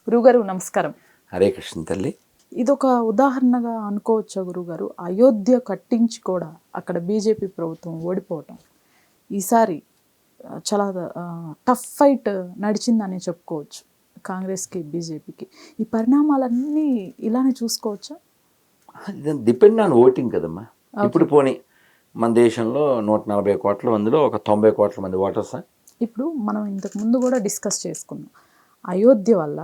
గురుగారు నమస్కారం. హరే కృష్ణ తల్లి. ఇదొక ఉదాహరణగా అనుకోవచ్చా గురుగారు? అయోధ్య కట్టించి కూడా అక్కడ బీజేపీ ప్రభుత్వం ఓడిపోవటం ఈసారి చాలా టఫ్ ఫైట్ నడిచిందని చెప్పుకోవచ్చు కాంగ్రెస్కి బీజేపీకి. ఈ పరిణామాలన్నీ ఇలానే చూసుకోవచ్చా? డిపెండ్ ఆన్ ఓటింగ్ కదమ్మా. ఇప్పుడు పోనీ మన దేశంలో 140 కోట్ల మందిలో ఒక 90 కోట్ల మంది ఓటర్సా? ఇప్పుడు మనం ఇంతకు ముందు కూడా డిస్కస్ చేసుకున్నాం. అయోధ్య వల్ల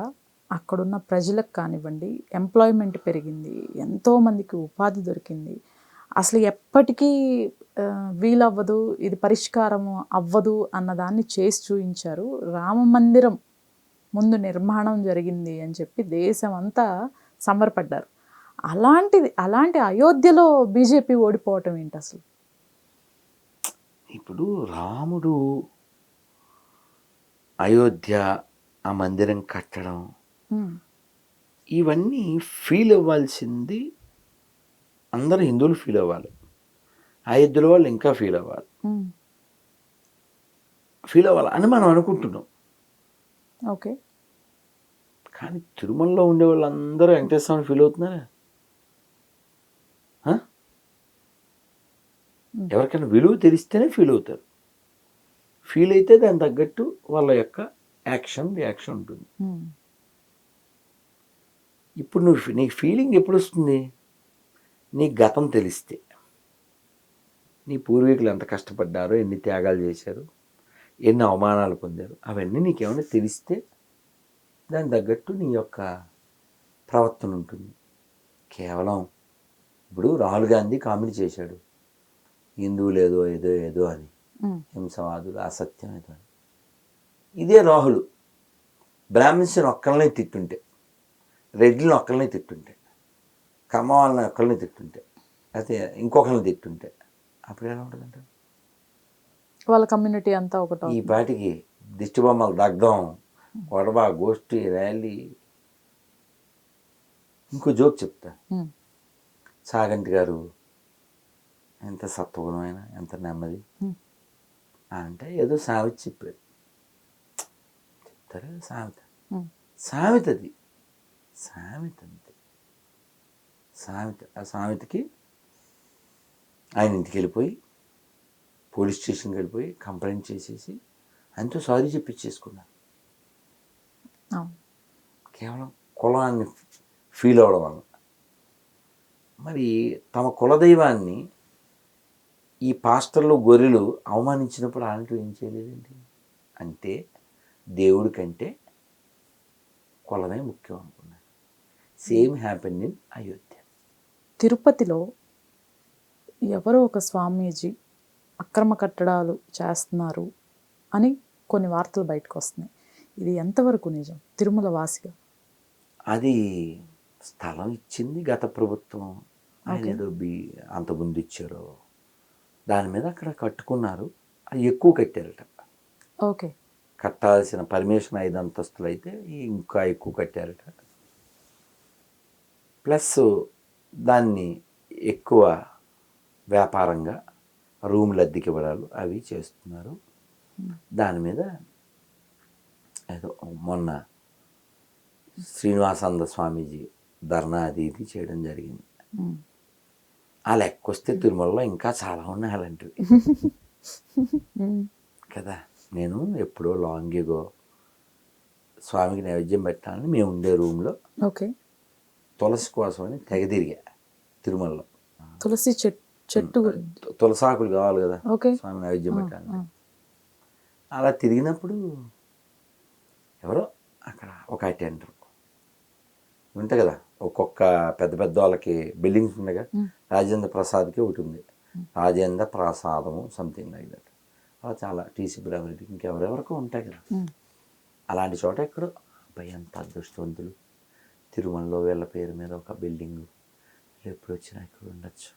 అక్కడున్న ప్రజలకు కానివ్వండి ఎంప్లాయ్మెంట్ పెరిగింది, ఎంతోమందికి ఉపాధి దొరికింది. అసలు ఎప్పటికీ వీలవ్వదు, ఇది పరిష్కారం అవ్వదు అన్నదాన్ని చేసి చూపించారు. రామ మందిరం ముందు నిర్మాణం జరిగింది అని చెప్పి దేశం అంతా సంబరపడ్డారు. అలాంటి అయోధ్యలో బీజేపీ ఓడిపోవటం ఏంటి అసలు? ఇప్పుడు రాముడు అయోధ్య ఆ మందిరం కట్టడం ఇవన్నీ ఫీల్ అవ్వాల్సింది అందరూ హిందువులు ఫీల్ అవ్వాలి. అయోధ్యలో వాళ్ళు ఇంకా ఫీల్ అవ్వాలి అని మనం అనుకుంటున్నాం. ఓకే, కానీ తిరుమలలో ఉండే వాళ్ళందరూ వెంకటేశ్వర ఫీల్ అవుతున్నారా? ఎవరికైనా విలువ తెలిస్తేనే ఫీల్ అవుతారు. ఫీల్ అయితే దాని తగ్గట్టు వాళ్ళ యొక్క రియాక్షన్ ఉంటుంది. ఇప్పుడు నీకు ఫీలింగ్ ఎప్పుడు వస్తుంది? నీ గతం తెలిస్తే, నీ పూర్వీకులు ఎంత కష్టపడ్డారో, ఎన్ని త్యాగాలు చేశారు, ఎన్ని అవమానాలు పొందారు, అవన్నీ నీకేమైనా తెలిస్తే దాని తగ్గట్టు నీ యొక్క ప్రవర్తన ఉంటుంది. కేవలం ఇప్పుడు రాహుల్ గాంధీ కామెంట్ చేశాడు, హిందువులు ఏదో అని, హింసవాదులు, అసత్యం ఏదో అని. ఇదే రాహుల్ బ్రాహ్మిన్స్ని ఒక్కరిని తిట్టుంటే, రెడ్డిని ఒక్కరిని తిట్టుంటే, కమ్మ వాళ్ళని ఒక్కరిని తిట్టుంటే, అయితే ఇంకొకరిని తిట్టుంటే అప్పుడు ఎలా ఉంటుందంట? వాళ్ళ కమ్యూనిటీ అంతా ఒకటి. ఈ పాటికి దిష్టి బొమ్మలు దగ్ధం, గొడవ, గోష్ఠి, ర్యాలీ. ఇంకో జోక్ చెప్తా. సాగంటి గారు ఎంత సత్వగుణమైన, ఎంత నెమ్మది అంటే ఏదో సామెత చెప్పారు. చెప్తారా? సామెత అది సామెత అంతే. ఆ సామెతకి ఆయన ఇంటికి వెళ్ళిపోయి, పోలీస్ స్టేషన్కి వెళ్ళిపోయి కంప్లైంట్ చేసేసి ఆయనతో సారీ చెప్పించేసుకున్నారు. కేవలం కులాన్ని ఫీల్ అవడం వల్ల. మరి తమ కులదైవాన్ని ఈ పాస్టర్లు, గొర్రెలు అవమానించినప్పుడు అలాంటి ఏం చేయలేదండి. అంటే దేవుడి కంటే కులమే ముఖ్యం అనుకున్నారు. Same happen in Ayodhya. తిరుపతిలో ఎవరో ఒక స్వామీజీ అక్రమ కట్టడాలు చేస్తున్నారు అని కొన్ని వార్తలు బయటకు వస్తున్నాయి. ఇది ఎంతవరకు నిజం తిరుమల వాసిగా? అది స్థలం ఇచ్చింది గత ప్రభుత్వం. ఆయన ఏదో అంతకుముందు ఇచ్చారు, దాని మీద అక్కడ కట్టుకున్నారు. అది ఎక్కువ కట్టారట. ఓకే, కట్టాల్సిన పర్మిషన్ 5 అంతస్తులు అయితే ఇంకా ఎక్కువ కట్టారట. ప్లస్ దాన్ని ఎక్కువ వ్యాపారంగా రూములు అద్దెకి ఇవ్వడాలు అవి చేస్తున్నారు. దాని మీద ఏదో మొన్న శ్రీనివాసానంద స్వామీజీ ధర్నా అది ఇది చేయడం జరిగింది. ఆ లెక్క వస్తే తిరుమలలో ఇంకా చాలా ఉన్నాయి అలాంటివి కదా. నేను ఎప్పుడో లాంగ్ ఎగో స్వామికి నైవేద్యం పెట్టాలని మేము ఉండే రూమ్లో తులసి కోసం అని తెగ తిరిగా తిరుమలలో. తులసి చెట్టు తులసాకులు కావాలి కదా స్వామి నైవేద్యం పెట్టాలని. అలా తిరిగినప్పుడు ఎవరో అక్కడ ఒక అటెండర్ ఉంటాయి కదా, ఒక్కొక్క పెద్ద పెద్ద వాళ్ళకి బిల్డింగ్స్ ఉన్నాయి కదా, రాజేంద్ర ప్రసాద్కి ఒకటి ఉంది, రాజేంద్ర ప్రసాదము సంథింగ్ లైక్ దట్. అలా చాలా టీసీ బ్రాహ్మణుడికి ఇంకెవరెవరికో ఉంటాయి కదా. అలాంటి చోట ఎక్కడో అబ్బాయి ఎంత అదృష్టవంతులు, తిరుమలలో వీళ్ళ పేరు మీద ఒక బిల్డింగు, ఎప్పుడు వచ్చినా ఇక్కడ ఉండొచ్చు,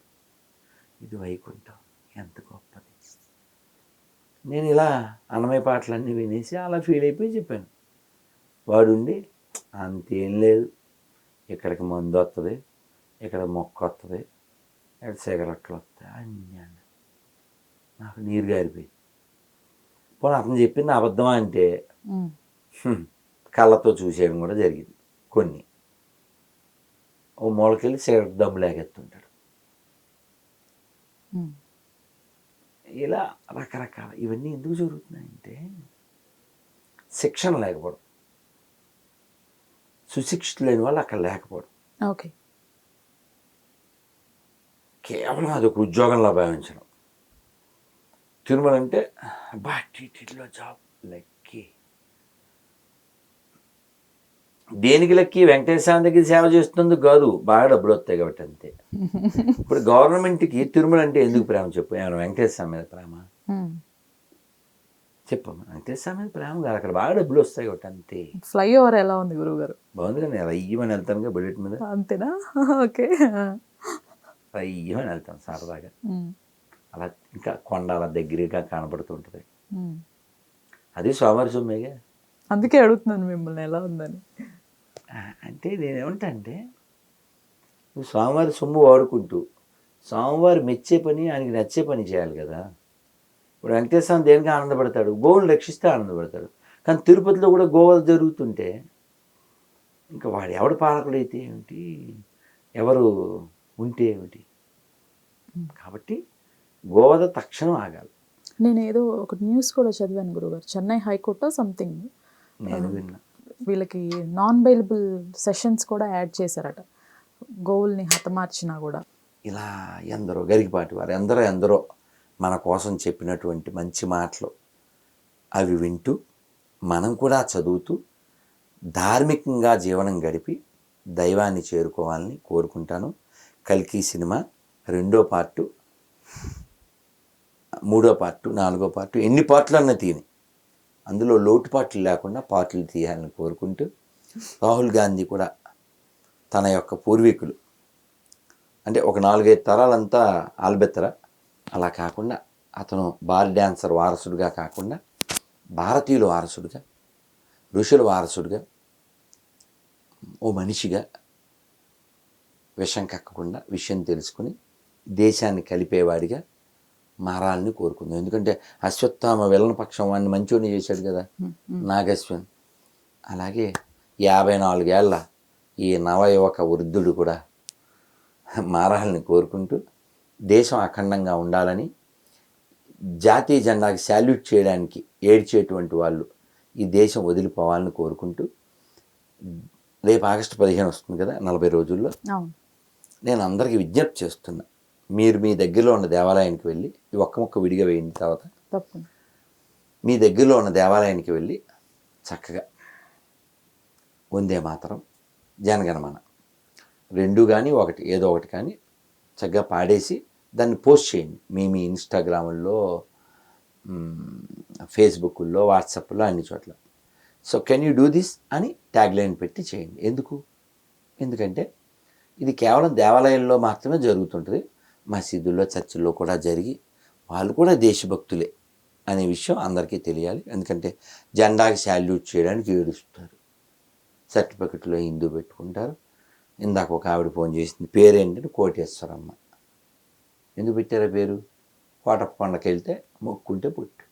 ఇది వైకుంఠం, ఎంత గొప్పది. నేను ఇలా అన్నమయ్య పాటలన్నీ వినేసి అలా ఫీల్ అయిపోయి చెప్పాను. వాడుండి అంతేం లేదు, ఇక్కడికి మందు వస్తుంది, ఇక్కడ మొక్క వస్తుంది, ఇక్కడ సిగరెట్లు వస్తాయి అన్నీ. నాకు నీరు గారిపోయింది. పోనీ అతను చెప్పింది అబద్ధమా అంటే కళ్ళతో చూసేయడం కూడా జరిగింది. కొన్ని ఓ మూలకెళ్ళి సిగరెట్ దమ్ము లేకెత్తుంటాడు. ఇలా రకరకాల ఇవన్నీ ఎందుకు జరుగుతున్నాయంటే శిక్షణ లేకపోవడం, సుశిక్షిత లేని వాళ్ళు అక్కడ లేకపోవడం, ఓకే, కేవలం అదొక ఉద్యోగంలో భావించడం. తిరుమల అంటే బా టీటీలో జాబ్ లెక్కి, దేనికి లెక్కి వెంకటేశ్వర దగ్గర సేవ చేస్తున్నందుకు కాదు, బాగా డబ్బులు వస్తాయి కాబట్టి అంతే. ఇప్పుడు గవర్నమెంట్కి తిరుమల అంటే ఎందుకు ప్రేమ చెప్పు? ఏమైనా వెంకటేశ్వర మీద ప్రేమ చెప్పమ్మా. వెంకటేశ్వర మీద ప్రేమ కాదు, అక్కడ బాగా డబ్బులు వస్తాయి కాబట్టి అంతే. ఫ్లైఓవర్ ఎలా ఉంది గురువుగారు? బాగుంది కానీ అలా ఇయ్యమని వెళ్తాను బుల్లెట్ మీద. అంతేనా? ఓకే, అలా ఇయ్యమని వెళ్తాను సరదాగా. అలా ఇంకా కొండ అలా దగ్గరగా కనపడుతుంటుంది. అది స్వామివారి సొమ్మేగా. అందుకే అడుగుతున్నాను మిమ్మల్ని ఎలా ఉందని. అంటే నేనేమంటా అంటే నువ్వు స్వామివారి సొమ్ము వాడుకుంటూ స్వామివారి మెచ్చే పని ఆయనకి నచ్చే పని చేయాలి కదా. ఇప్పుడు వెంకటేశ్వరం దేనికి ఆనందపడతాడు? గోవులు రక్షిస్తే ఆనందపడతాడు. కానీ తిరుపతిలో కూడా గోవలు జరుగుతుంటే ఇంకా వాడు ఎవడు పాలకుడైతే ఏమిటి, ఎవరు ఉంటే ఏమిటి? కాబట్టి గోవద తక్షణం ఆగాలి. నేను ఏదో ఒక న్యూస్ కూడా చదివాను గురుగారు, చెన్నై హైకోర్టు సంథింగ్ నేను విన్నా, వీళ్ళకి నాన్ బెయిలబుల్ సెషన్స్ కూడా యాడ్ చేశారట, గోవుల్ని హతమార్చినా కూడా. ఇలా ఎందరో గరికిపాటి వారు ఎందరో మన కోసం చెప్పినటువంటి మంచి మాటలు అవి వింటూ మనం కూడా చదువుతూ ధార్మికంగా జీవనం గడిపి దైవాన్ని చేరుకోవాలని కోరుకుంటాను. కల్కి సినిమా 2వ పార్టు, 3వ పార్టు, 4వ పార్టు, ఎన్ని పార్ట్లు అన్నా తీని, అందులో లోటుపాట్లు లేకుండా పార్ట్లు తీయాలని కోరుకుంటూ, రాహుల్ గాంధీ కూడా తన యొక్క పూర్వీకులు అంటే ఒక 4-5 తరాలంతా ఆల్బెత్తర, అలా కాకుండా అతను బార్ డ్యాన్సర్ వారసుడిగా కాకుండా భారతీయుల వారసుడిగా, ఋషుల వారసుడిగా, ఓ మనిషిగా విషం కక్కకుండా విషయం తెలుసుకుని దేశాన్ని కలిపేవాడిగా మారాలని కోరుకుందాం. ఎందుకంటే అశ్వత్థామ విలన పక్షం వాడిని మంచోని చేశాడు కదా నాగశ్వన్. అలాగే 54 ఏళ్ళ ఈ నవయువక వృద్ధుడు కూడా మారాలని కోరుకుంటూ దేశం అఖండంగా ఉండాలని, జాతీయ జెండాకి శాల్యూట్ చేయడానికి ఏడ్చేటువంటి వాళ్ళు ఈ దేశం వదిలిపోవాలని కోరుకుంటూ, రేపు ఆగస్టు 15 వస్తుంది కదా, 40 రోజుల్లో నేను అందరికీ విజ్ఞప్తి చేస్తున్నా, మీరు మీ దగ్గరలో ఉన్న దేవాలయానికి వెళ్ళి, ఈ ఒక్క ముక్క విడిగా వేయిన తర్వాత మీ దగ్గరలో ఉన్న దేవాలయానికి వెళ్ళి చక్కగా వందే మాతరం, జనగణమన 2 కానీ 1 ఏదో ఒకటి కానీ చక్కగా పాడేసి దాన్ని పోస్ట్ చేయండి. మీ ఇన్స్టాగ్రాముల్లో, ఫేస్బుక్లో, వాట్సాప్లో, అన్ని చోట్ల. So can you do this అని ట్యాగ్లైన్ పెట్టి చేయండి. ఎందుకంటే ఇది కేవలం దేవాలయంలో మాత్రమే జరుగుతుంటుంది, మసీదుల్లో, చర్చిల్లో కూడా జరిగి వాళ్ళు కూడా దేశభక్తులే అనే విషయం అందరికీ తెలియాలి. ఎందుకంటే జెండాకి శాల్యూట్ చేయడానికి ఏడుస్తారు, సర్టిఫికెట్లో హిందూ పెట్టుకుంటారు. ఇందాక ఒక ఆవిడ ఫోన్ చేసింది, పేరేంటంటే కోటేశ్వరమ్మ. ఎందుకు పెట్టారా పేరు? కోటప్ప కొండకి వెళ్తే మొక్కుంటే పుట్టు.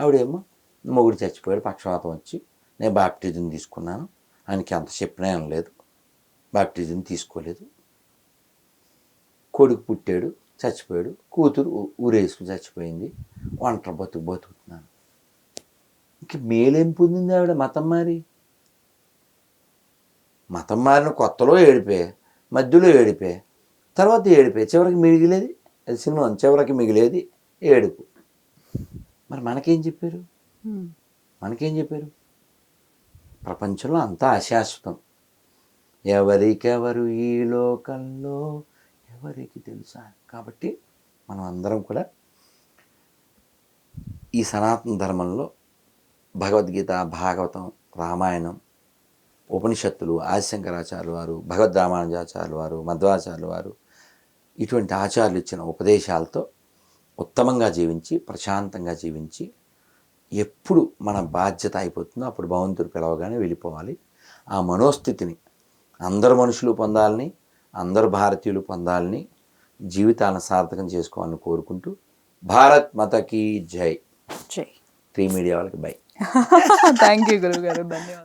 ఆవిడేమో మొగుడు చచ్చిపోయాడు, పక్షవాతం వచ్చి నేను బాప్టిజం తీసుకున్నాను, ఆయనకి అంత చెప్పినా ఏం లేదు, బాప్టిజం తీసుకోలేదు. కొడుకు పుట్టాడు, చచ్చిపోయాడు, కూతురు ఊరేసుకుని చచ్చిపోయింది, ఒంటరి బతుకుతున్నాను. ఇంక మేలేం పొందింది ఆవిడ? మతం మారిన కొత్తలో ఏడిపే, మధ్యలో ఏడిపే, తర్వాత ఏడిపే, చివరికి మిగిలేది అది సినిమా, చివరికి మిగిలేది ఏడుపు. మరి మనకేం చెప్పారు? ప్రపంచంలో అంతా అశాశ్వతం, ఎవరికెవరు ఈ లోకంలో ఎవరికి తెలుసా. కాబట్టి మనం అందరం కూడా ఈ సనాతన ధర్మంలో భగవద్గీత, భాగవతం, రామాయణం, ఉపనిషత్తులు, ఆదిశంకరాచార్యుల వారు, భగవద్ రామానుజాచార్యుల వారు, మధ్వాచార్యుల వారు, ఇటువంటి ఆచార్యులు ఇచ్చిన ఉపదేశాలతో ఉత్తమంగా జీవించి, ప్రశాంతంగా జీవించి, ఎప్పుడు మన బాధ్యత అయిపోతుందో అప్పుడు భగవంతుడు పిలవగానే వెళ్ళిపోవాలి. ఆ మనోస్థితిని అందరు మనుషులు పొందాలని, అందరు భారతీయులు పొందాలని, జీవితాలను సార్థకం చేసుకోవాలని కోరుకుంటూ, భారత్ మాతాకి జై. 3 మీడియా వాళ్ళకి బై. థ్యాంక్ యూ గురువు గారు, ధన్యవాదాలు.